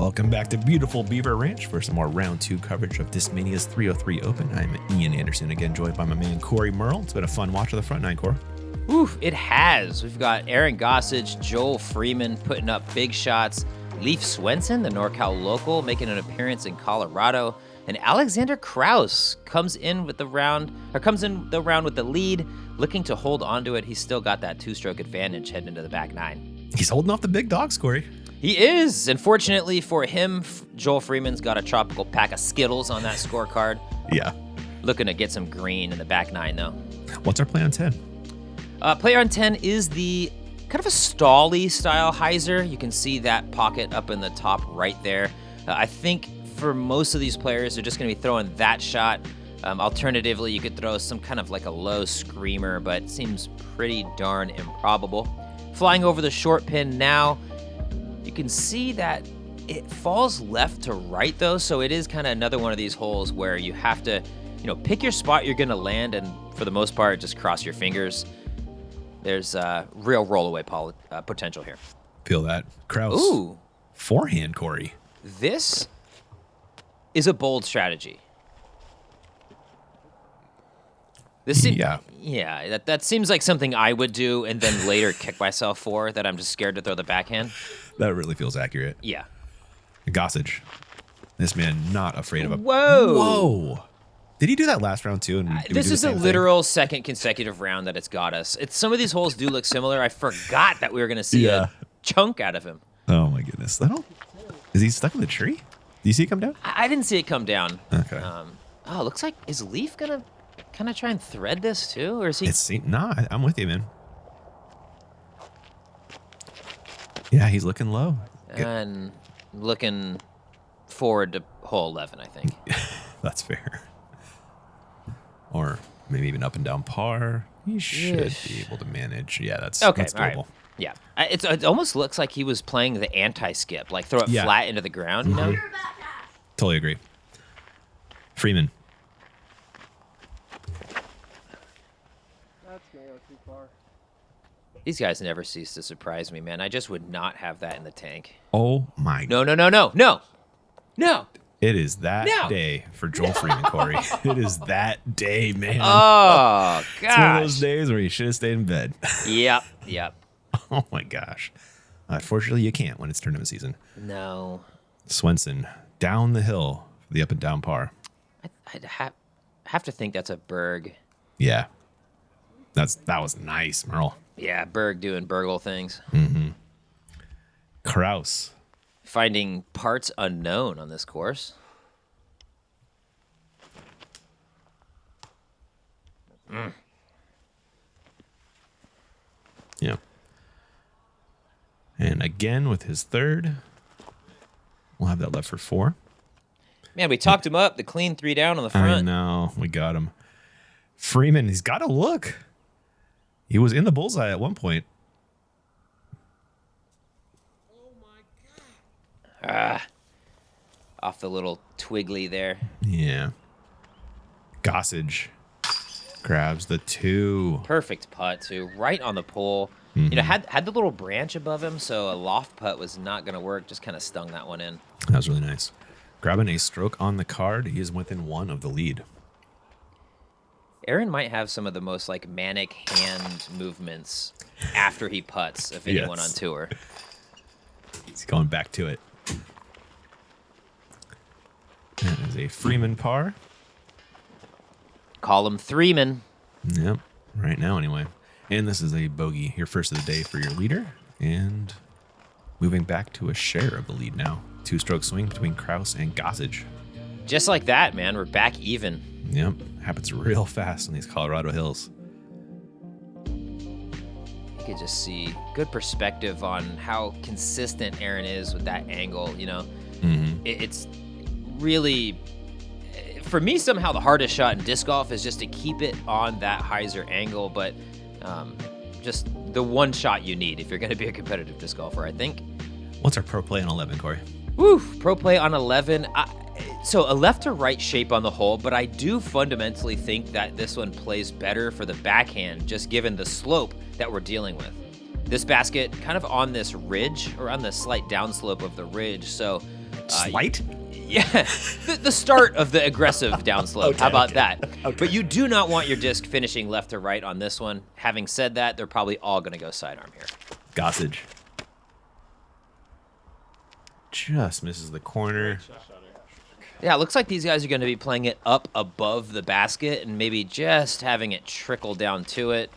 Welcome back to beautiful Beaver Ranch for some more round 2 coverage of Discmania's 303 Open. I'm Ian Anderson, again joined by my man Corey Merle. It's been a fun watch of the front nine, Corey. Oof, it has. We've got Aaron Gossage, Joel Freeman putting up big shots, Leaf Swenson, the NorCal local, making an appearance in Colorado, and Alexander Krause comes in the round with the lead, looking to hold onto it. He's still got that 2-stroke advantage heading into the back nine. He's holding off the big dogs, Corey. He is. And fortunately for him, Joel Freeman's got a tropical pack of Skittles on that scorecard. Yeah. Looking to get some green in the back nine, though. What's our play on 10? Player on 10 is the kind of a stally style hyzer. You can see that pocket up in the top right there. I think for most of these players, they're just going to be throwing that shot. Alternatively, you could throw some kind of like a low screamer, but it seems pretty darn improbable. Flying over the short pin now, you can see that it falls left to right, though, so it is kind of another one of these holes where you have to, pick your spot you're going to land, and for the most part, just cross your fingers. There's real rollaway potential here. Feel that. Krause. Ooh. Forehand, Corey. This is a bold strategy. Yeah, that seems like something I would do and then later kick myself for, that I'm just scared to throw the backhand. That really feels accurate. Yeah. Gossage. This man not afraid of a... Whoa! Did he do that last round too? And this is a literal second consecutive round that it's got us. Some of these holes do look similar. I forgot that we were going to see a chunk out of him. Oh my goodness. Is he stuck in the tree? Do you see it come down? I didn't see it come down. Okay. Looks like, is Leaf going to kind of try and thread this too? Or is he... I'm with you, man. Yeah, he's looking low. And looking forward to hole 11, I think. That's fair. Or maybe even up and down par. He should be able to manage. Yeah, that's doable. Right. Yeah, it almost looks like he was playing the anti-skip, like throw it flat into the ground, you know? Totally agree. Freeman. That's going to go too far. These guys never cease to surprise me, man. I just would not have that in the tank. Oh, my God. No. It is that day for Joel Freeman, Corey. It is that day, man. Oh, gosh. It's one of those days where you should have stayed in bed. Yep. Oh, my gosh. Unfortunately, you can't when it's tournament season. No. Swenson, down the hill for the up and down par. I'd have to think that's a Berg. Yeah. That was nice, Merle. Yeah, Berg doing Burgle things. Mm-hmm. Krause. Finding parts unknown on this course. Yeah. And again with his third. We'll have that left for 4. Man, we talked him up. The clean 3 down on the front. I know. We got him. Freeman, he's got to look. He was in the bullseye at one point. Off the little twiggly there. Yeah. Gossage grabs the 2. Perfect putt, too. Right on the pole. Mm-hmm. Had the little branch above him, so a loft putt was not going to work. Just kind of stung that one in. That was really nice. Grabbing a stroke on the card. He is within 1 of the lead. Aaron might have some of the most manic hand movements after he putts of anyone on tour. He's going back to it. That is a Freeman par. Call him Freeman. Yep, right now anyway. And this is a bogey, your first of the day for your leader. And moving back to a share of the lead now. 2-stroke swing between Krause and Gossage. Just like that, man. We're back even. Yep, happens real fast on these Colorado hills. You could just see good perspective on how consistent Aaron is with that angle, Mm-hmm. It's really, for me, somehow the hardest shot in disc golf is just to keep it on that hyzer angle, but just the one shot you need if you're going to be a competitive disc golfer, I think. What's our pro play on 11, Corey? Woo, pro play on 11. So a left to right shape on the hole, but I do fundamentally think that this one plays better for the backhand, just given the slope that we're dealing with. This basket kind of on this ridge, or on the slight downslope of the ridge, so Slight? Yeah, the start of the aggressive downslope. Okay, How about okay, that? okay. But you do not want your disc finishing left to right on this one. Having said that, they're probably all going to go sidearm here. Gossage. Just misses the corner. Yeah, it looks like these guys are going to be playing it up above the basket and maybe just having it trickle down to it.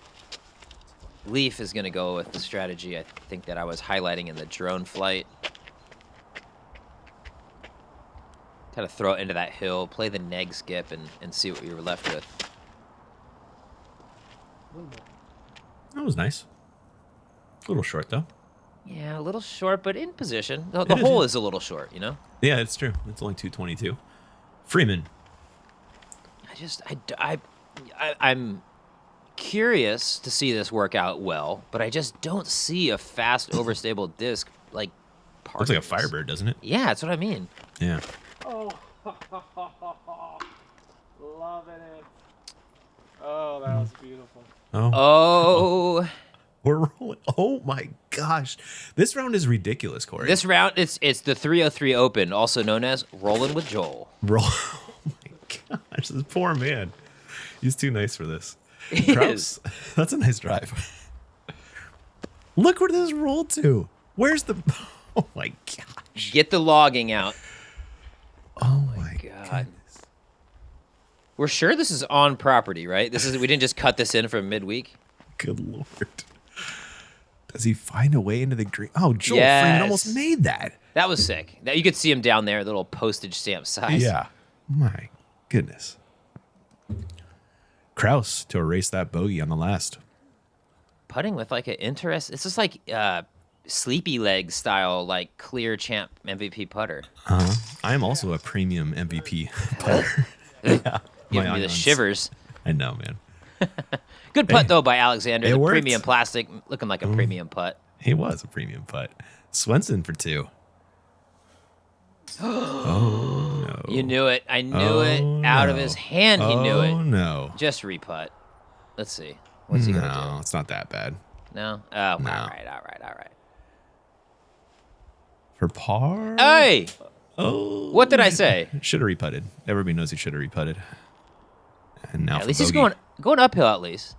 Leaf is going to go with the strategy I think that I was highlighting in the drone flight. Kind of throw it into that hill, play the neg skip, and see what we were left with. That was nice. A little short, though. Yeah, a little short, but in position. The It is, hole yeah. is a little short, you know? Yeah, it's true. It's only 222. Freeman. I'm curious to see this work out well, but I just don't see a fast, overstable disc like Looks like a parking this. Firebird, doesn't it? Yeah, that's what I mean. Yeah. Oh, loving it. Oh, that was beautiful. Oh. Oh, We're rolling. Oh my gosh. This round is ridiculous, Corey. this round, it's the 303 Open, also known as Rolling with Joel. roll. Oh my gosh. This poor man. He's too nice for this. He Krause. That's a nice drive. Look where this rolled to. Where's the. Oh my gosh. Get the logging out. Oh my God. goodness. We're sure this is on property, right? We didn't just cut this in from midweek. Good Lord. Does he find a way into the green? Oh, Joel Yes. Freeman almost made that. That was sick. That you could see him down there, little postage stamp size. Yeah. My goodness. Krause to erase that bogey on the last. Putting with like an interest. It's just like sleepy leg style, like clear champ MVP putter. I am also a premium MVP putter. Yeah. Giving me the ions. shivers. I know, man. Good putt though by Alexander. it The worked. premium plastic, looking like a premium putt. He was a premium putt. Swenson for 2. Oh, no. You knew it. I knew Oh, it. Out of no. his hand, he knew Oh, it. no. Just reputt. Let's see. What's he No, gonna it's not that bad. do? No. Oh, No. all right. For par? Hey, Oh. what did I say? Should have reputted. Everybody knows he should have reputted. And now At for least he's bogey. going uphill. At least.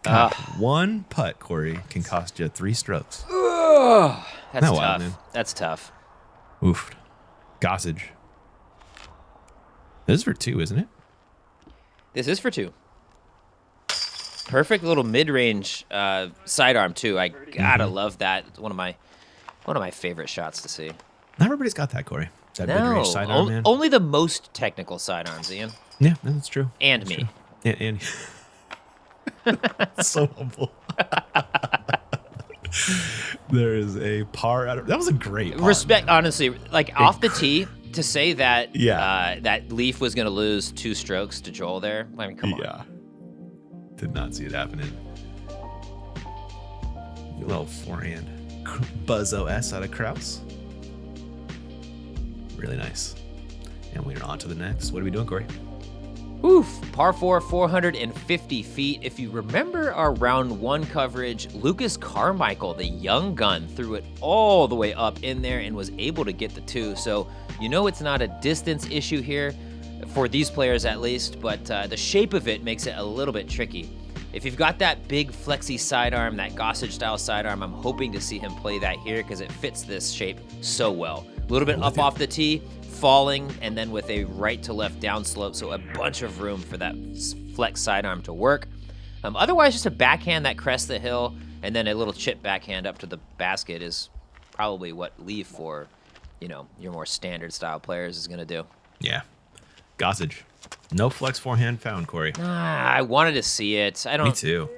God, one putt, Corey, can cost you 3 strokes. That's Not tough. wild, man. That's tough. Oof. Gossage. This is for 2, isn't it? This is for 2. Perfect little mid-range sidearm too. I gotta love that. It's one of my favorite shots to see. Not everybody's got that, Corey. That mid-range sidearm, man. Only the most technical sidearms, Ian, Yeah, no, that's true. and That's me. true. And so humble. There is a par out of that was a great par, Respect, man. honestly, like off the tee to say that Yeah. that Leaf was gonna lose 2 strokes to Joel there. I mean, come on. Yeah. Did not see it happening. Little forehand. Buzzo S out of Krause. Really nice. And we're on to the next. What are we doing, Corey? Oof, par 4, 450 feet. If you remember our round 1 coverage, Lucas Carmichael, the young gun, threw it all the way up in there and was able to get the 2. So you know it's not a distance issue here, for these players at least, but the shape of it makes it a little bit tricky. If you've got that big flexy sidearm, that Gossage style sidearm, I'm hoping to see him play that here because it fits this shape so well. A little bit up off the tee, falling, and then with a right to left downslope, so a bunch of room for that flex sidearm to work. Otherwise, just a backhand that crests the hill, and then a little chip backhand up to the basket is probably what Leaf for, your more standard style players is going to do. Yeah. Gossage. No flex forehand found, Corey. I wanted to see it. I don't. Me too.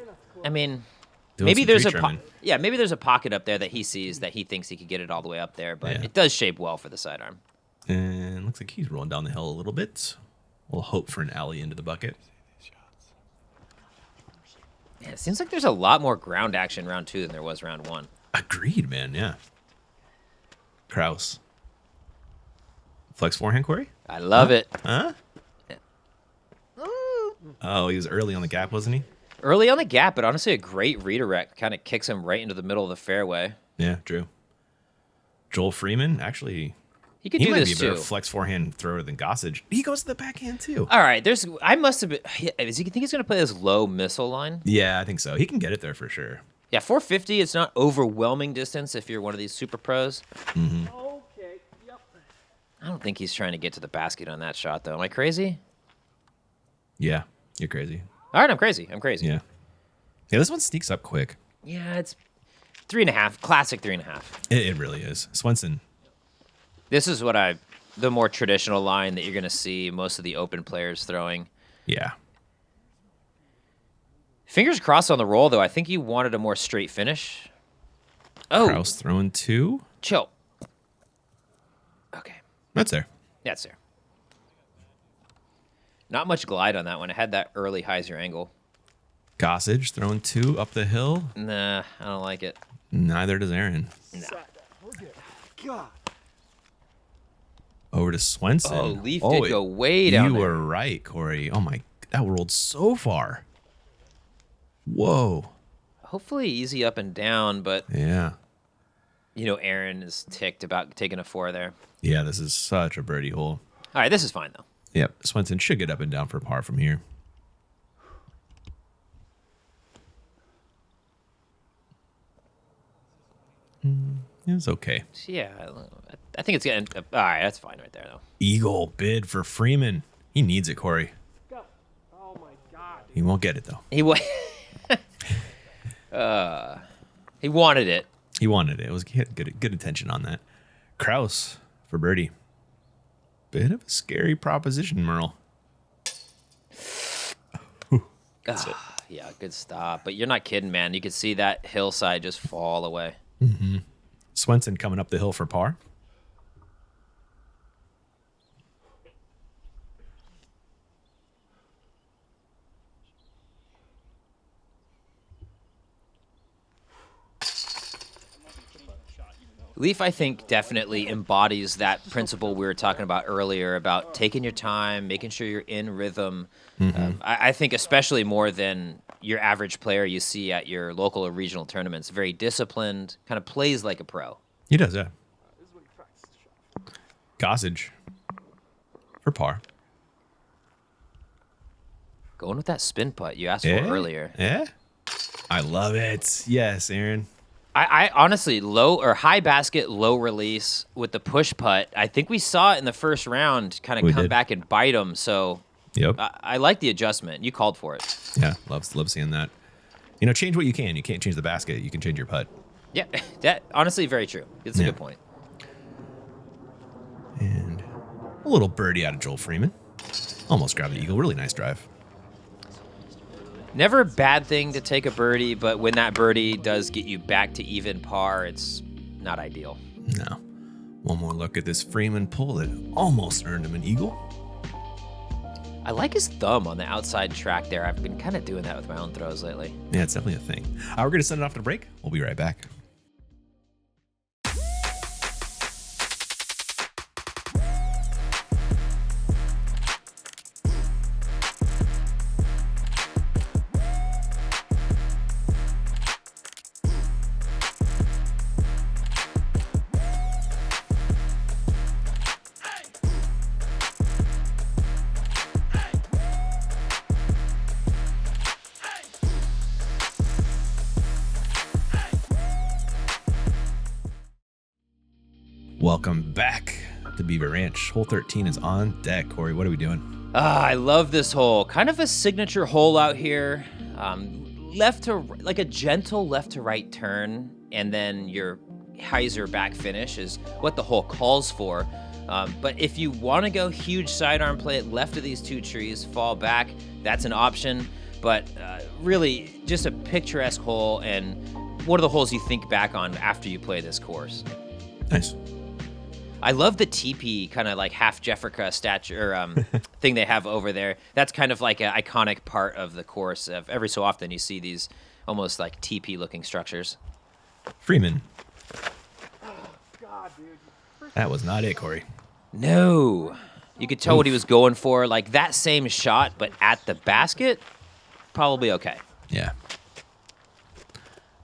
I mean, Doing maybe some there's tree a trimming. maybe there's a pocket up there that he sees that he thinks he could get it all the way up there, but Yeah. it does shape well for the sidearm. And looks like he's rolling down the hill a little bit. We'll hope for an alley into the bucket. Man, it seems like there's a lot more ground action round 2 than there was round 1. Agreed, man. Yeah. Krause. Flex forehand, Corey? I love it. Huh? Oh, he was early on the gap, wasn't he? Early on the gap, but honestly a great redirect. Kind of kicks him right into the middle of the fairway. Yeah, true. Joel Freeman, actually, He could he do might this be a better too. flex forehand thrower than Gossage. He goes to the backhand too. All right, I must have been. Does he think he's going to play this low missile line? Yeah, I think so. He can get it there for sure. Yeah, 450. It's not overwhelming distance if you're one of these super pros. Okay. Yep. I don't think he's trying to get to the basket on that shot, though. Am I crazy? Yeah, you're crazy. All right, I'm crazy. I'm crazy. Yeah. Yeah, this one sneaks up quick. Yeah, it's 3.5. Classic 3.5. It really is. Swenson. This is the more traditional line that you're going to see most of the open players throwing. Yeah. Fingers crossed on the roll, though. I think you wanted a more straight finish. Oh, Krause throwing 2. chill. Okay, That's there. that's there. Not much glide on that one. It had that early hyzer angle. Gossage throwing 2 up the hill. Nah, I don't like it. Neither does Aaron. Nah. We're good. God. Over to Swenson. Oh, Leaf did go way down You there. were right, Corey. Oh my, that rolled so far. Whoa. Hopefully easy up and down, but Yeah. Aaron is ticked about taking a 4 there. Yeah, this is such a birdie hole. All right, this is fine though. Yep, Swenson should get up and down for par from here. It's okay. Yeah, I think it's getting. All right, that's fine right there though. Eagle bid for Freeman. He needs it, Corey. Go. Oh my God. He won't get it though. He he wanted it. He wanted it. It was he had good attention on that. Krause for birdie. Bit of a scary proposition, Merle. That's it. Yeah, good stop. But you're not kidding, man. You could see that hillside just fall away. Swenson coming up the hill for par. Leaf, I think, definitely embodies that principle we were talking about earlier about taking your time, making sure you're in rhythm. I think especially more than your average player you see at your local or regional tournaments. Very disciplined, kind of plays like a pro. He does, yeah. This is when he practices the shot. Gossage for par. Going with that spin putt you asked for earlier. Yeah. I love it. Yes, Aaron. I honestly, low or high basket, low release with the push putt. I think we saw it in the first round kind We of come did. back and bite him. So Yep. I like the adjustment. You called for it. Yeah, love seeing that. Change what you can. You can't change the basket. You can change your putt. Yeah, that honestly very true. It's a Yeah. good point. And a little birdie out of Joel Freeman. Almost grabbed the eagle. Really nice drive. Never a bad thing to take a birdie, but when that birdie does get you back to even par, it's not ideal. No. One more look at this Freeman pull that almost earned him an eagle. I like his thumb on the outside track there. I've been kind of doing that with my own throws lately. Yeah, it's definitely a thing. We're going to send it off to break. We'll be right back. Welcome back to Beaver Ranch. Hole 13 is on deck. Corey, what are we doing? I love this hole. Kind of a signature hole out here. Left to like a gentle left to right turn, and then your hyzer back finish is what the hole calls for. But if you want to go huge sidearm play left of these two trees, fall back, that's an option. But really, just a picturesque hole, and one of the holes you think back on after you play this course. Nice. I love the teepee kind of like half Jeffrica stature thing they have over there. That's kind of like an iconic part of the course. Every so often you see these almost like teepee looking structures. Freeman. God, dude. That was not it, Corey. No. You could tell what he was going for. Like that same shot, but at the basket, probably okay. Yeah.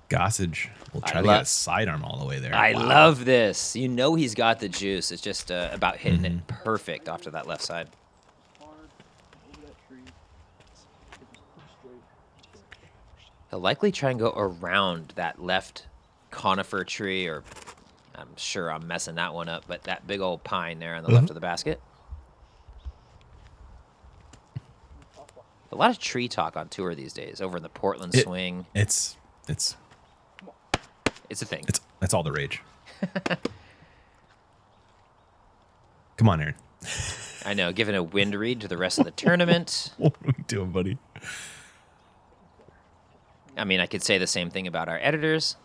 Gossage We'll try to get a sidearm all the way there. I Wow. love this. You know he's got the juice. It's just about hitting it perfect off to that left side. He'll likely try and go around that left conifer tree, or I'm sure I'm messing that one up, but that big old pine there on the left of the basket. A lot of tree talk on tour these days over in the Portland swing. It's a thing. It's all the rage. Come on, Aaron. I know, giving a wind read to the rest of the tournament. What are we doing, buddy? I mean, I could say the same thing about our editors.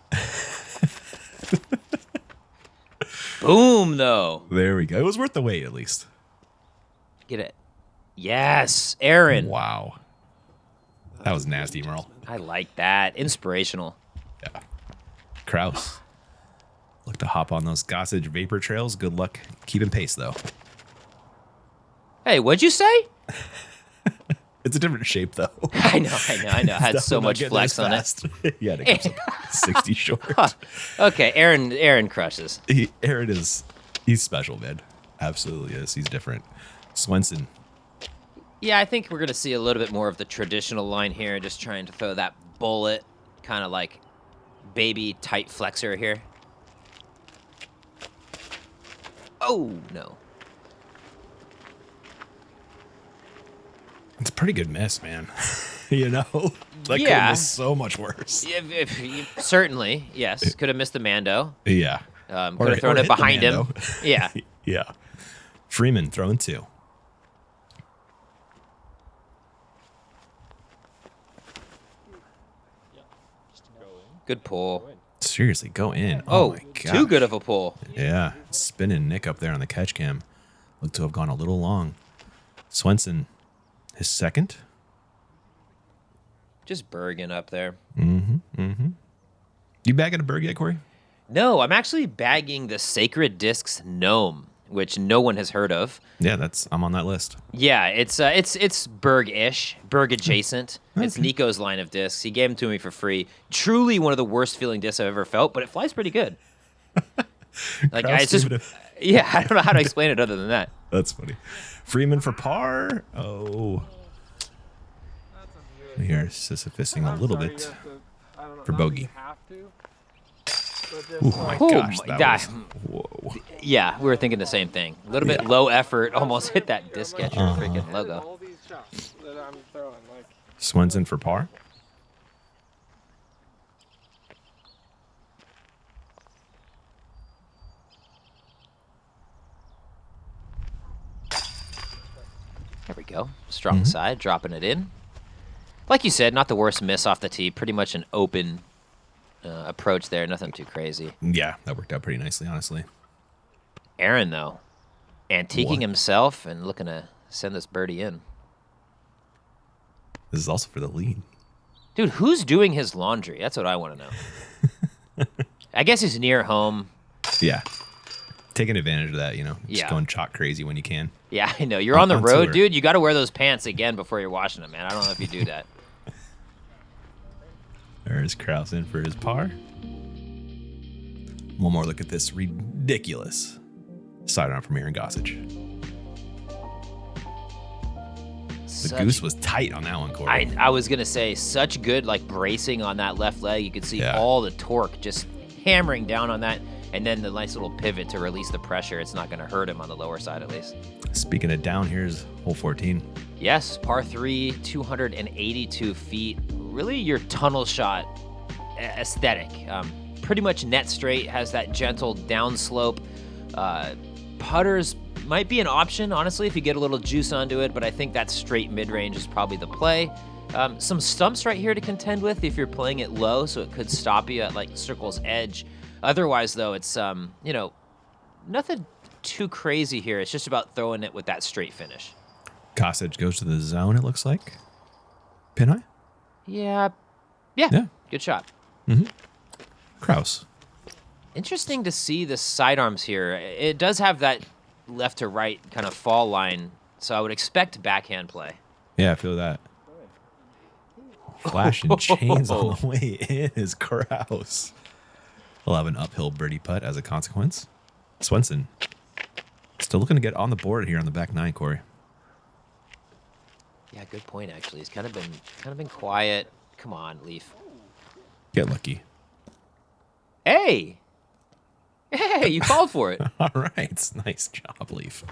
Boom, though. There we go. It was worth the wait, at least. Get it. Yes, Aaron. Wow. That was nasty, Merle. I like that. Inspirational. Yeah. Krause. Look to hop on those Gossage vapor trails. Good luck keeping pace, though. Hey, what'd you say? It's a different shape, though. I know. I had so much flex on it. Yeah, it comes up 60 short. Okay, Aaron crushes. Aaron he's special, man. Absolutely is. He's different. Swenson. Yeah, I think we're going to see a little bit more of the traditional line here, just trying to throw that bullet, kind of like baby tight flexor here. Oh, no. It's a pretty good miss, man. You know? That could Yeah. have missed so much worse. Certainly, yes. Could have missed the Mando. Yeah. Could have thrown it hit the behind him. Mando. Yeah. Yeah. Freeman throwing 2. Good pull. Seriously, go in. Oh, my God. too good of a pull. Yeah. Spinning Nick up there on the catch cam. Looked to have gone a little long. Swenson, his second. Just Bergen up there. You bagging a Berg yet, Corey? No, I'm actually bagging the Sacred Discs Gnome, which no one has heard of. Yeah, I'm on that list. Yeah, it's Berg-ish, Berg adjacent. It's Nico's line of discs. He gave them to me for free. Truly one of the worst feeling discs I've ever felt, but it flies pretty good. Like it's just, yeah, I don't know how to explain it other than that. That's funny. Freeman for par. Oh, here Sisyphusing a little bit for bogey. Oh my gosh, that was, whoa. Yeah, we were thinking the same thing. A little bit low effort, almost hit that disc catcher freaking logo. All these shots that I'm throwing, like, Swenson for par. There we go. Strong side, dropping it in. Like you said, not the worst miss off the tee. Pretty much an open approach there. Nothing too crazy. Yeah, that worked out pretty nicely, honestly. Aaron, though, antiquing himself and looking to send this birdie in. This is also for the lead. Dude, who's doing his laundry? That's what I want to know. I guess he's near home. Yeah. Taking advantage of that, you know. Just Yeah. going chalk crazy when you can. Yeah, I know. You're on the On road, tour. dude. You got to wear those pants again before you're washing them, man. I don't know if you do that. There's Krause in for his par. One more look at this ridiculous sidearm from Aaron Gossage. The goose was tight on that one, Corey. I was going to say, such good like bracing on that left leg. You could see all the torque just hammering down on that. And then the nice little pivot to release the pressure. It's not going to hurt him on the lower side, at least. Speaking of down, here's hole 14. Yes, par 3, 282 feet. Really your tunnel shot aesthetic. Pretty much net straight, has that gentle downslope. Putters might be an option, honestly, if you get a little juice onto it, but I think that straight mid-range is probably the play. Some stumps right here to contend with if you're playing it low, so it could stop you at like circle's edge. Otherwise, though, it's, you know, nothing too crazy here. It's just about throwing it with that straight finish. Gossage goes to the zone, it looks like. Pin high? Yeah. Good shot. Krause. Interesting to see the sidearms here. It does have that left to right kind of fall line, so I would expect backhand play. Yeah, I feel that. Flashing chains on the way in is Krause. He'll have an uphill birdie putt as a consequence. Swenson still looking to get on the board here on the back nine, Corey. Yeah, good point. Actually, he's kind of been quiet. Come on, Leaf. Get lucky. Hey, you called for it. All right. Nice job, Leaf.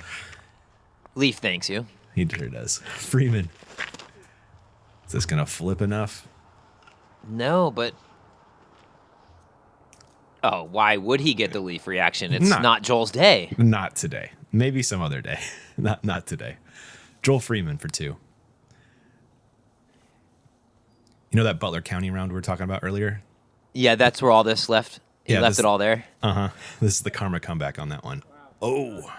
Leaf thanks you. He sure does. Freeman. Is this going to flip enough? No, but... Oh, why would he get the Leaf reaction? It's not Joel's day. Not today. Maybe some other day. Not today. Joel Freeman for 2. You know that Butler County round we were talking about earlier? Yeah, that's where all this left. He Yeah, left it all there. Uh-huh. This is the karma comeback on that one. Oh.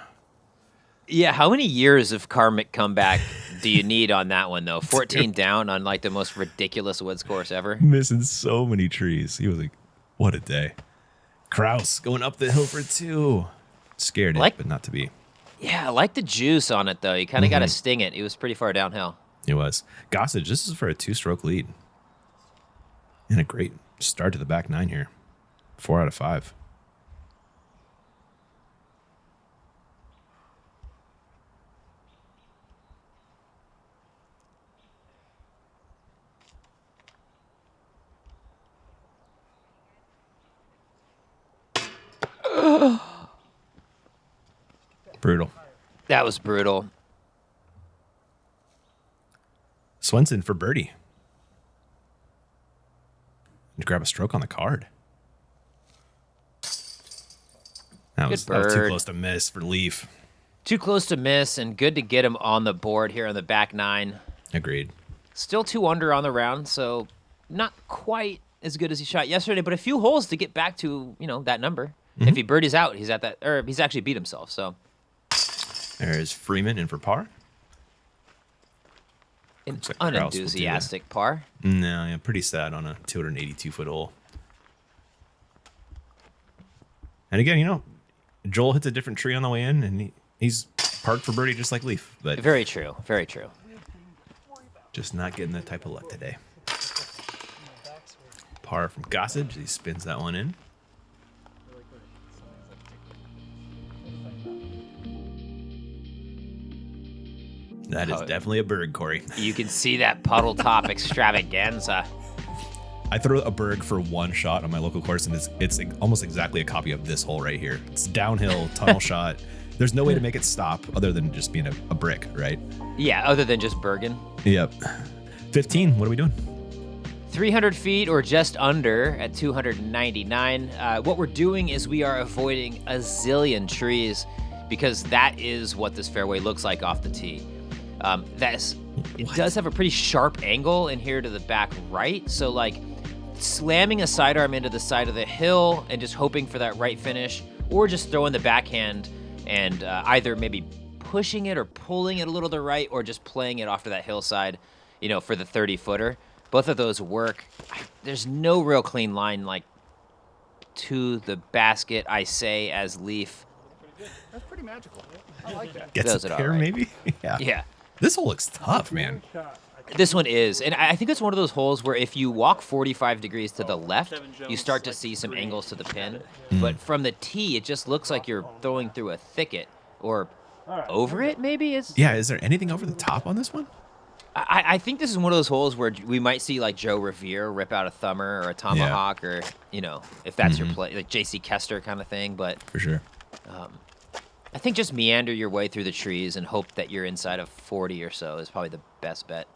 Yeah, how many years of karmic comeback do you need on that one, though? 14 down on, like, the most ridiculous woods course ever. Missing so many trees. He was like, what a day. Krause going up the hill for 2. Scared it, but not to be. Yeah, I like the juice on it, though. You kind of got to sting it. He was pretty far downhill. It was. Gossage, this is for a 2-stroke lead. And a great start to the back nine here. 4 out of 5. Brutal. That was brutal. Swenson for birdie. And grab a stroke on the card. That was too close to miss for Leaf. Too close to miss, and good to get him on the board here on the back nine. Agreed. Still 2 under on the round, so not quite as good as he shot yesterday, but a few holes to get back to, that number. If he birdies out, he's at that, or he's actually beat himself, so. There's Freeman in for par. An like unenthusiastic par. No, yeah, pretty sad on a 282-foot hole. And again, Joel hits a different tree on the way in, and he's parked for birdie just like Leaf. But Very true. Very true. just not getting that type of luck today. Par from Gossage. He spins that one in. That is definitely a bird, Corey. You can see that puddle top extravaganza. I throw a berg for 1 shot on my local course, and it's almost exactly a copy of this hole right here. It's downhill, tunnel shot. There's no way to make it stop other than just being a brick, right? Yeah, other than just Bergen. Yep. 15, what are we doing? 300 feet or just under at 299. What we're doing is we are avoiding a zillion trees because that is what this fairway looks like off the tee. It does have a pretty sharp angle in here to the back right. So like slamming a sidearm into the side of the hill and just hoping for that right finish, or just throwing the backhand and either maybe pushing it or pulling it a little to the right, or just playing it off to that hillside, for the 30-footer. Both of those work. There's no real clean line like to the basket, I say, as Leaf. That's pretty magical. I like that. Gets Does it it there, all right. maybe? Yeah. This hole looks tough, man. This one is, and I think it's one of those holes where if you walk 45 degrees to the left, you start to see some angles to the pin. But from the tee, it just looks like you're throwing through a thicket or over it, maybe? Yeah, is there anything over the top on this one? I think this is one of those holes where we might see like Joe Revere rip out a thumber or a tomahawk, or, if that's your play, like J.C. Kester kind of thing. But For sure. I think just meander your way through the trees and hope that you're inside of 40 or so is probably the best bet.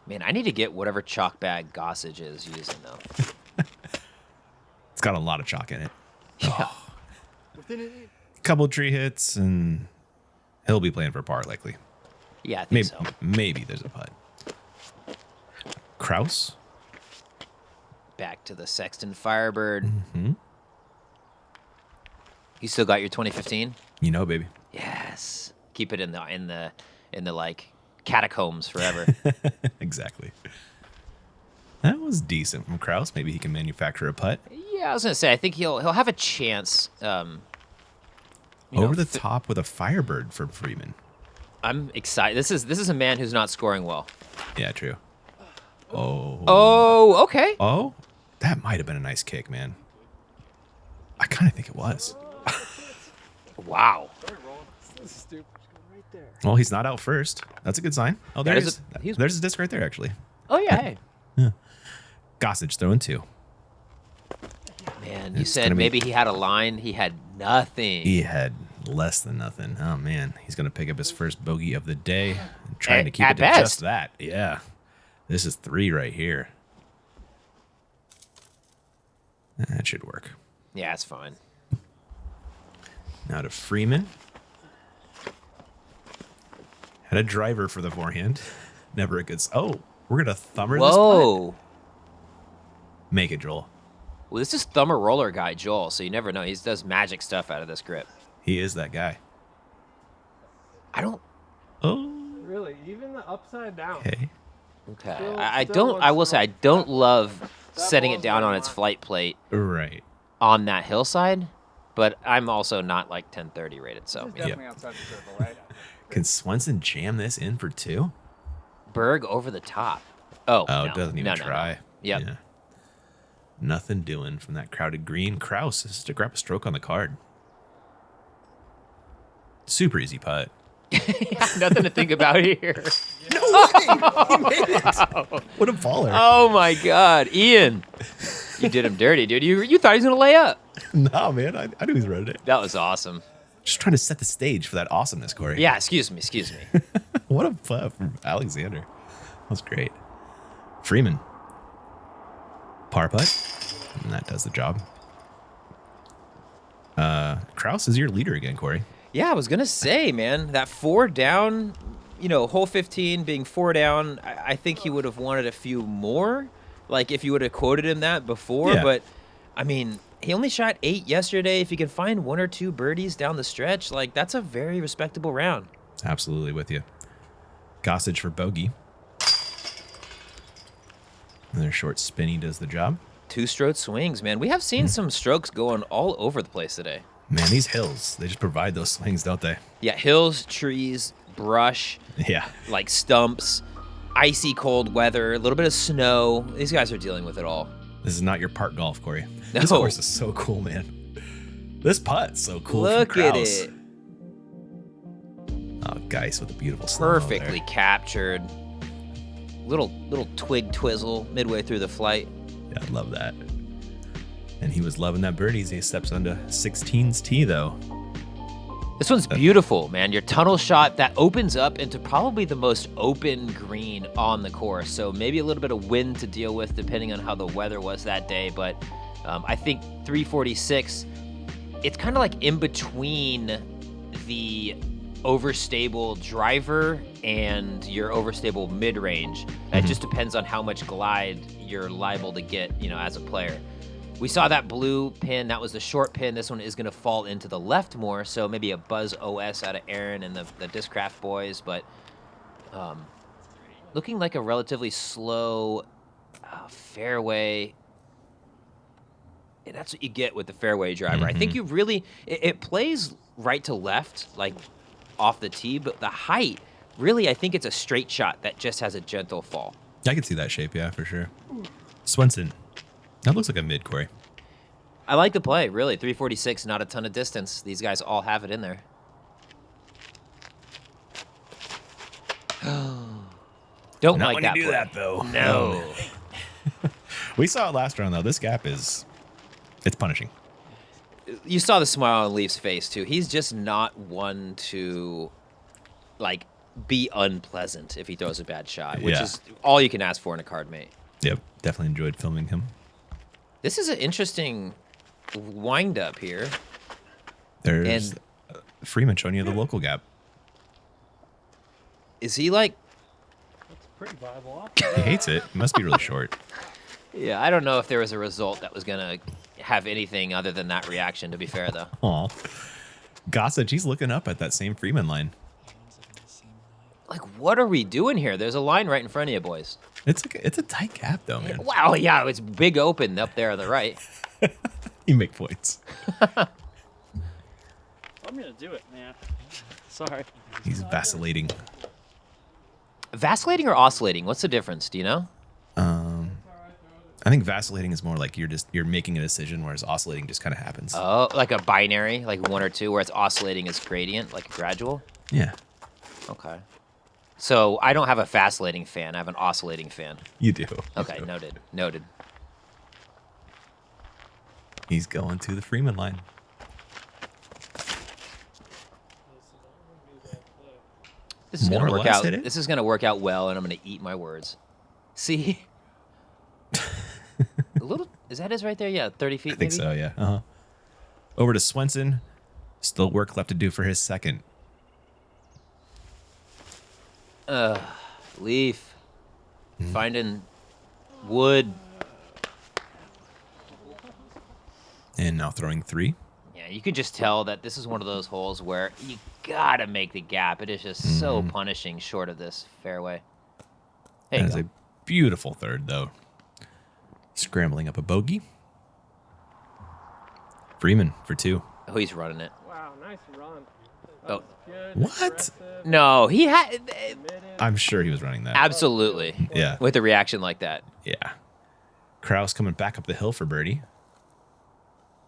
Man, I need to get whatever chalk bag Gossage is using, though. It's got a lot of chalk in it. Yeah. Couple tree hits, and he'll be playing for par, likely. Yeah, I think Maybe, so. maybe there's a putt. Krause. Back to the Sexton Firebird. Mm-hmm. You still got your 2015? Baby. Yes. Keep it in the like catacombs forever. Exactly. That was decent from Krause. Maybe he can manufacture a putt. Yeah, I was gonna say I think he'll have a chance. Over the top with a Firebird for Freeman. I'm excited. This is a man who's not scoring well. Yeah, true. Oh. Oh, okay. Oh, that might have been a nice kick, man. I kind of think it was. Wow. This is stupid. Right there. Well, he's not out first. That's a good sign. Oh, there That it is is. There's his disc right there, actually. Oh, yeah. Hey. Gossage throwing 2. Man, you It's said gonna be- maybe he had a line. He had nothing. He had less than nothing. Oh, man. He's going to pick up his first bogey of the day. And trying to keep At it to best. just that. Yeah. This is 3 right here. That should work. Yeah, it's fine. Now to Freeman. Had a driver for the forehand. Never a good... Oh, we're going to thumber this putt? Whoa. Make it, Joel. Well, this is thumber roller guy, Joel, so you never know. He does magic stuff out of this grip. He is that guy. I don't... Oh, Really, even the upside down. okay. Okay. Still- I still don't... looks I will say, I wrong. don't love That setting it ball's down right on its on. flight plate Right. on that hillside, but I'm also not like 1030 rated, so... This is definitely outside the circle, right? Can Swenson jam this in for 2? Berg over the top. Oh, Oh, no. it doesn't even No, no, no. try. Yep. Yeah. Nothing doing from that crowded green. Krause is to grab a stroke on the card. Super easy putt. Nothing to think about here. No way! He made it! What a baller. Oh my God, Ian, you did him dirty, dude. You thought he was gonna lay up. No, man. I knew he was running it. That was awesome. Just trying to set the stage for that awesomeness, Corey. Yeah, excuse me. What a putt from Alexander. That was great. Freeman. Par putt. And that does the job. Krause is your leader again, Corey. Yeah, I was gonna say, man, that 4 down, hole 15 being 4 down. I think he would have wanted a few more. Like if you would have quoted him that before, Yeah. but I mean, he only shot 8 yesterday. If he can find 1 or 2 birdies down the stretch, like that's a very respectable round. Absolutely with you. Gossage for bogey. Another short spinny does the job. 2-stroke swings, man. We have seen some strokes going all over the place today. Man, these hills, they just provide those swings, don't they? Yeah, hills, trees, brush, Yeah. like stumps, icy cold weather, a little bit of snow. These guys are dealing with it all. This is not your park golf, Corey. This No. course is so cool, man. This putt's so cool. Look from at Krause. it. Oh, Geis with a beautiful slow Perfectly captured. Little twig twizzle midway through the flight. Yeah, I love that. And he was loving that birdie as he steps onto 16's tee, though. This one's beautiful, man. Your tunnel shot that opens up into probably the most open green on the course. So maybe a little bit of wind to deal with depending on how the weather was that day. But I think 346, it's kind of like in between the overstable driver and your overstable mid-range. It just depends on how much glide you're liable to get, as a player. We saw that blue pin. That was the short pin. This one is going to fall into the left more, so maybe a Buzz OS out of Aaron and the Discraft boys, but looking like a relatively slow fairway. And that's what you get with the fairway driver. I think you really, it plays right to left, like off the tee, but the height, really, I think it's a straight shot that just has a gentle fall. I can see that shape, yeah, for sure. Swenson. That looks like a mid, Corey. I like the play, really. 346, not a ton of distance. These guys all have it in there. Don't Not like when that you do play. that, though. No. We saw it last round, though. This gap it's punishing. You saw the smile on Leaf's face, too. He's just not one to, like, be unpleasant if he throws a bad shot, which Yeah. is all you can ask for in a card mate. Yep, definitely enjoyed filming him. This is an interesting wind-up here. There's And- Freeman showing you the local gap. Is he, like... That's pretty viable. He hates it. It must be really short. Yeah, I don't know if there was a result that was going to have anything other than that reaction, to be fair, though. Aw. Gossage, he's looking up at that same Freeman line. Like, what are we doing here? There's a line right in front of you, boys. It's a tight gap, though, man. Wow, yeah, it's big open up there on the right. You make points. I'm gonna do it, man. Sorry. He's vacillating. Vacillating or oscillating? What's the difference? Do you know? I think vacillating is more like you're making a decision, whereas oscillating just kind of happens. Oh, like a binary, like 1 or 2, where it's oscillating as gradient, like gradual? Yeah. Okay. So I don't have a vacillating fan. I have an oscillating fan. You do. Okay, noted. Noted. He's going to the Freeman line. This is More gonna or work less out. hit it? This is gonna work out well, and I'm gonna eat my words. See, a little. Is that his right there? Yeah, 30 feet. I think maybe? so, yeah. Uh-huh. Over to Swenson. Still work left to do for his second. Leaf. Finding wood. And now throwing 3. Yeah, you can just tell that this is one of those holes where you gotta make the gap. It is just so punishing short of this fairway. There you That is go. a beautiful third, though. Scrambling up a bogey. Freeman for 2. Oh, he's running it. Wow, nice run. Oh. Good. What? aggressive, No, he had committed. I'm sure he was running that. absolutely Yeah. with a reaction like that. Yeah. Krause coming back up the hill for birdie.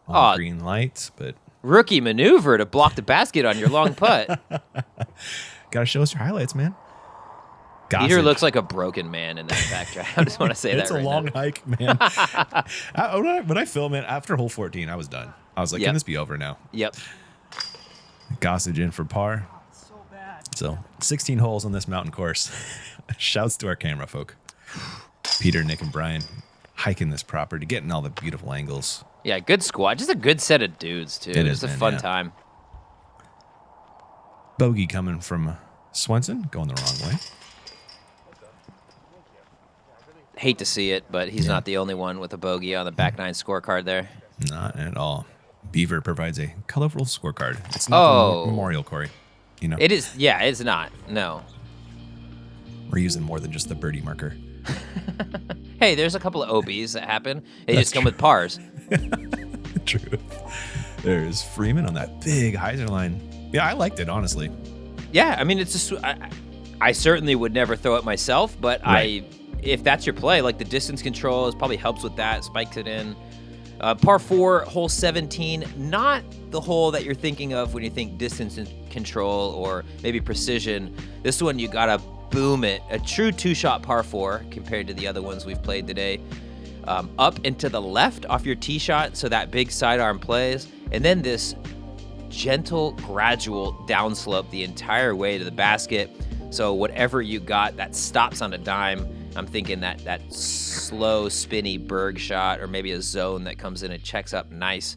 Aw. All green lights, but Rookie maneuver to block the basket on your long putt. gotta show us your highlights, man. Peter Gossage. looks like a broken man in that backtrack. I just want to say that It's a right long now. hike, man. When I film it after hole 14, I was done. I was like, Yep. can this be over now? Yep. Gossage in for par. So bad. So 16 holes on this mountain course. Shouts to our camera folk. Peter, Nick, and Brian hiking this property, getting all the beautiful angles. Yeah, good squad. Just a good set of dudes, too. It Just is, a man, fun yeah. time. Bogey coming from Swenson, going the wrong way. Hate to see it, but he's Yeah. not the only one with a bogey on the back nine scorecard there. Not at all. Beaver provides a colorful scorecard. It's not the Oh. memorial, Corey. You know, It is, yeah, it's not. No. we're using more than just the birdie marker. Hey, there's a couple of OBs that happen. They That's just come true. with pars. True. There's Freeman on that big hyzer line. Yeah, I liked it, honestly. Yeah, I mean, it's just, I certainly would never throw it myself, but Right. if that's your play, like the distance control is probably helps with that, spikes it in. Par 4, hole 17, not the hole that you're thinking of when you think distance and control or maybe precision. This one, you gotta boom it. A true 2-shot par 4 compared to the other ones we've played today. Up and to the left off your tee shot, so that big sidearm plays. And then this gentle, gradual downslope the entire way to the basket. So whatever you got that stops on a dime, I'm thinking that slow, spinny berg shot or maybe a zone that comes in and checks up nice.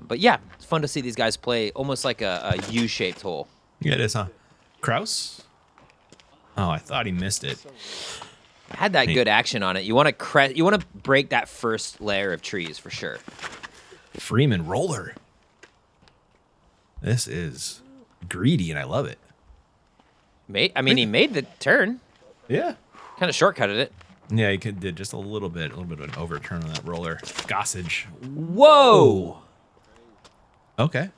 But yeah, it's fun to see these guys play almost like a U-shaped hole. Yeah, it is, huh? Krause? Oh, I thought he missed it. Had that Hey. good action on it. You want to break that first layer of trees for sure. Freeman roller. This is greedy, and I love it. He made the turn, Yeah. kind of shortcutted it. Yeah, he did just a little bit of an overturn on that roller. Gossage. Whoa! Okay.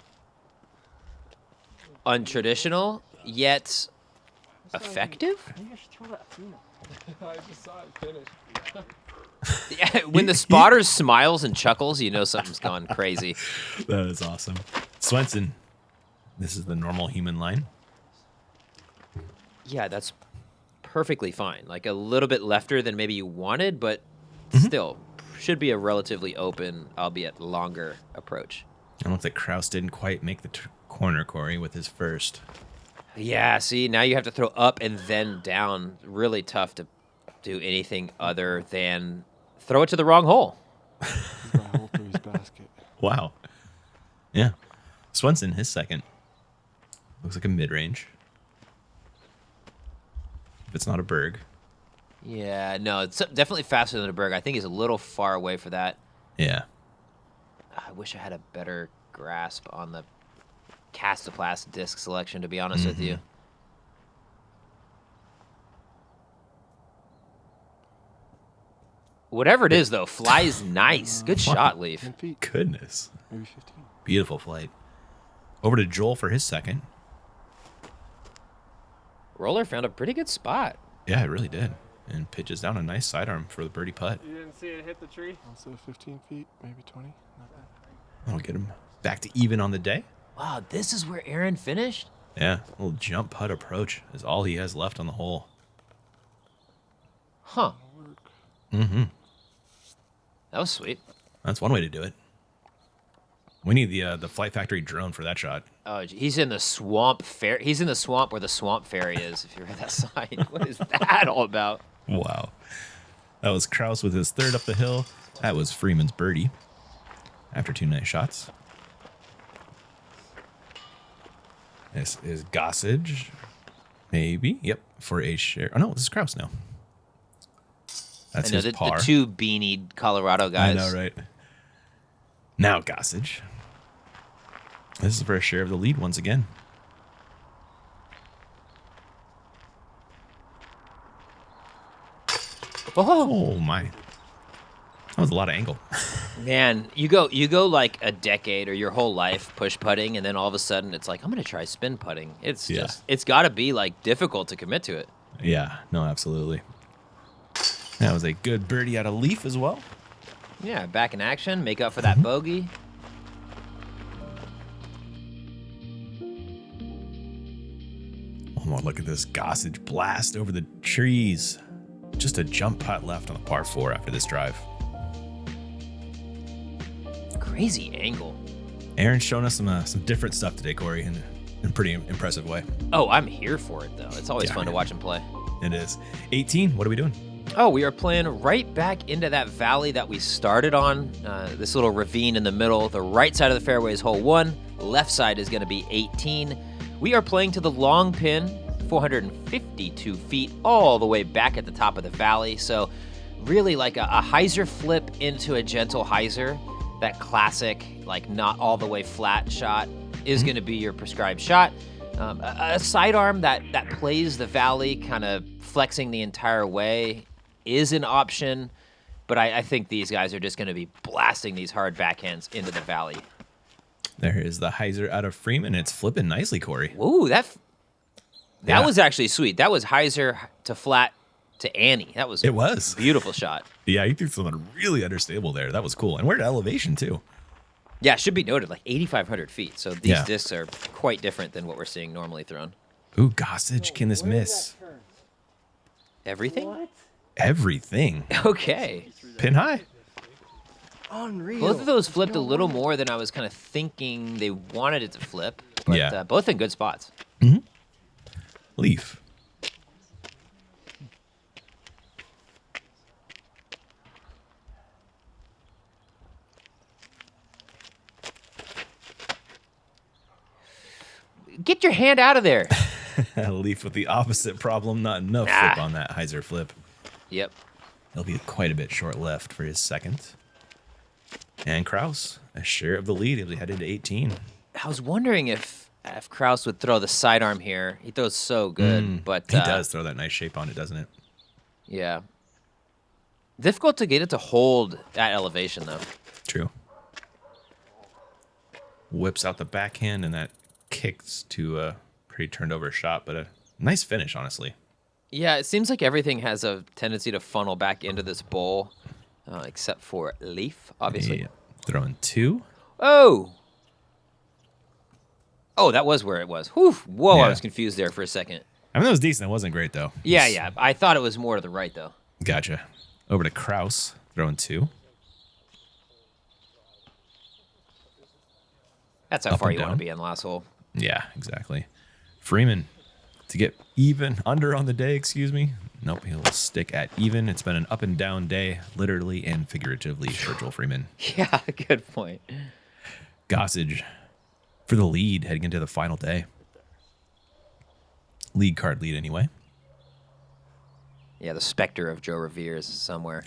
Untraditional, yet effective? Maybe I should throw that Freeman. I just saw it finish. Yeah, when the spotter smiles and chuckles, you know something's gone crazy. That is awesome. Swenson. This is the normal human line. Yeah, that's perfectly fine. Like a little bit lefter than maybe you wanted, but still should be a relatively open, albeit longer approach. It looks like Krause didn't quite make the corner, Corey, with his first. Yeah, see, now you have to throw up and then down. Really tough to do anything other than throw it to the wrong hole. He's got a hole through his basket. Wow. Yeah. Swenson, his second. Looks like a mid-range. If it's not a berg. Yeah, no, it's definitely faster than a berg. I think he's a little far away for that. Yeah. I wish I had a better grasp on the Castoplast disc selection, to be honest with you. Whatever it is, though, flies nice. Good shot, Leaf. 10 feet, Goodness. maybe 15. Beautiful flight. Over to Joel for his second. Roller found a pretty good spot. Yeah, it really did. and pitches down a nice sidearm for the birdie putt. You didn't see it hit the tree? I'll say 15 feet, maybe 20. Not bad. That'll get him back to even on the day. Wow, this is where Aaron finished? Yeah, a little jump putt approach is all he has left on the hole. Huh. Mm-hmm. That was sweet. That's one way to do it. We need the Flight Factory drone for that shot. Oh, he's in the swamp fair. He's in the swamp where the swamp fairy is. If you're at that side, what is that all about? Wow. That was Krause with his third up the hill. That was Freeman's birdie after 2 nice shots. This is Gossage. Maybe. Yep. For a share. Oh, no. This is Krause now. That's I know his the par. 2 beanie Colorado guys. I know, right? Now Gossage. This is for a share of the lead once again. Oh, my. That was a lot of angle. Man, you go like a decade or your whole life push putting, and then all of a sudden it's like, I'm gonna try spin putting. It's just it's got to be like difficult to commit to it. Yeah, no, absolutely. That was a good birdie out of Leaf as well. Yeah, back in action, make up for that bogey. Oh, look at this Gossage blast over the trees. Just a jump putt left on the par 4 after this drive. Crazy angle. Aaron's shown us some different stuff today, Corey, in a pretty impressive way. Oh, I'm here for it though. It's always Yeah, fun to man. watch him play. It is. 18, what are we doing? Oh, we are playing right back into that valley that we started on. This little ravine in the middle. The right side of the fairway is hole 1. Left side is going to be 18. We are playing to the long pin, 452 feet, all the way back at the top of the valley. So really like a hyzer flip into a gentle hyzer. That classic, like not all the way flat shot is going to be your prescribed shot. A sidearm that plays the valley, kind of flexing the entire way, is an option. But I think these guys are just going to be blasting these hard backhands into the valley. There is the hyzer out of Freeman. It's flipping nicely, Corey. Ooh, that Yeah. was actually sweet. That was hyzer to flat to Annie. That was It was. a beautiful shot. Yeah, he threw something really understable there. That was cool. And we're at elevation, too. Yeah, it should be noted, like 8,500 feet. So these Yeah. discs are quite different than what we're seeing normally thrown. Ooh, Gossage, can this miss? Everything? Everything. Okay. Pin high. Unreal. Both of those flipped a little more than I was kind of thinking they wanted it to flip. But Yeah. both in good spots. Leaf. Get your hand out of there. Leaf with the opposite problem. Not enough Ah. flip on that hyzer flip. Yep. He'll be quite a bit short left for his second. And Krause, a share of the lead as we head into 18. I was wondering if Krause would throw the sidearm here. He throws so good, but He does throw that nice shape on it, doesn't it? Yeah. Difficult to get it to hold at elevation, though. True. Whips out the backhand, and that kicks to a pretty turned over shot, but a nice finish, honestly. Yeah, it seems like everything has a tendency to funnel back into this bowl, except for Leaf, obviously. Yeah. Throwing 2. Oh! Oh, that was where it was. Whew. Whoa, Yeah. I was confused there for a second. I mean, that was decent. It wasn't great, though. Yeah. I thought it was more to the right, though. Gotcha. Over to Krause, throwing 2. That's how Up far and you want down. to be on the last hole. Yeah, exactly. Freeman to get even under on the day, excuse me. Nope, he'll stick at even. It's been an up and down day, literally and figuratively, for Joel Freeman. Yeah, good point. Gossage for the lead heading into the final day. Lead card lead, anyway. Yeah, the specter of Joe Revere is somewhere.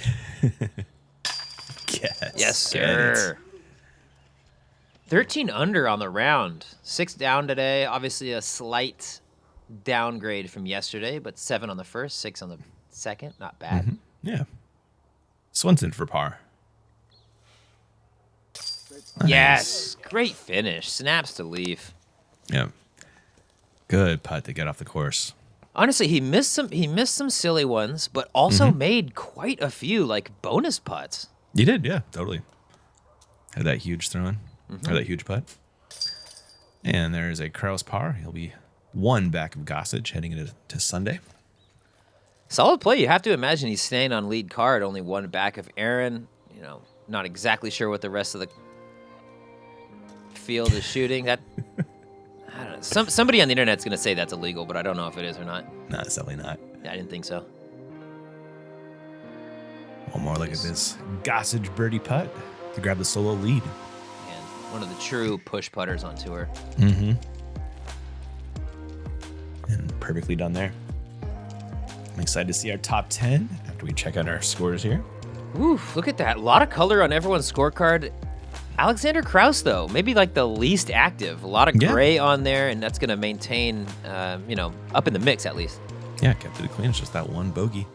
Yes. Yes, get it. sir. 13 under on the round. 6 down today. Obviously a slight downgrade from yesterday, but 7 on the first, 6 on the second. Not bad. Yeah. Swenson for par. Yes. Great finish. Snaps to Leaf. Yeah. Good putt to get off the course. Honestly, he missed some silly ones, but also made quite a few like bonus putts. You did, yeah, totally. Had that huge throw in, or that huge putt. And there's a Krause par. He'll be one back of Gossage heading into Sunday. Solid play. You have to imagine he's staying on lead card, only one back of Aaron. You know, not exactly sure what the rest of the field is shooting. That I don't know. Somebody on the internet's going to say that's illegal, but I don't know if it is or not. No, it's definitely not. Yeah, I didn't think so. One more look at this Gossage birdie putt to grab the solo lead. And one of the true push putters on tour. Mm-hmm. And perfectly done there. I'm excited to see our top 10 after we check out our scores here. Oof, look at that. A lot of color on everyone's scorecard. Alexander Krause, though, maybe like the least active. A lot of gray on there, and that's going to maintain, up in the mix at least. Yeah, kept it clean. It's just that one bogey.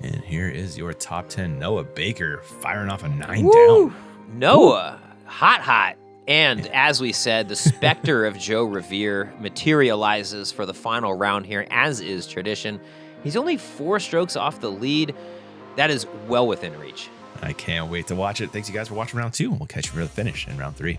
And here is your top 10. Noah Baker firing off a 9 down. Noah, hot. And as we said, the specter of Joe Revere materializes for the final round here, as is tradition. He's only 4 strokes off the lead. That is well within reach. I can't wait to watch it. Thanks you guys for watching round 2. We'll catch you for the finish in round 3.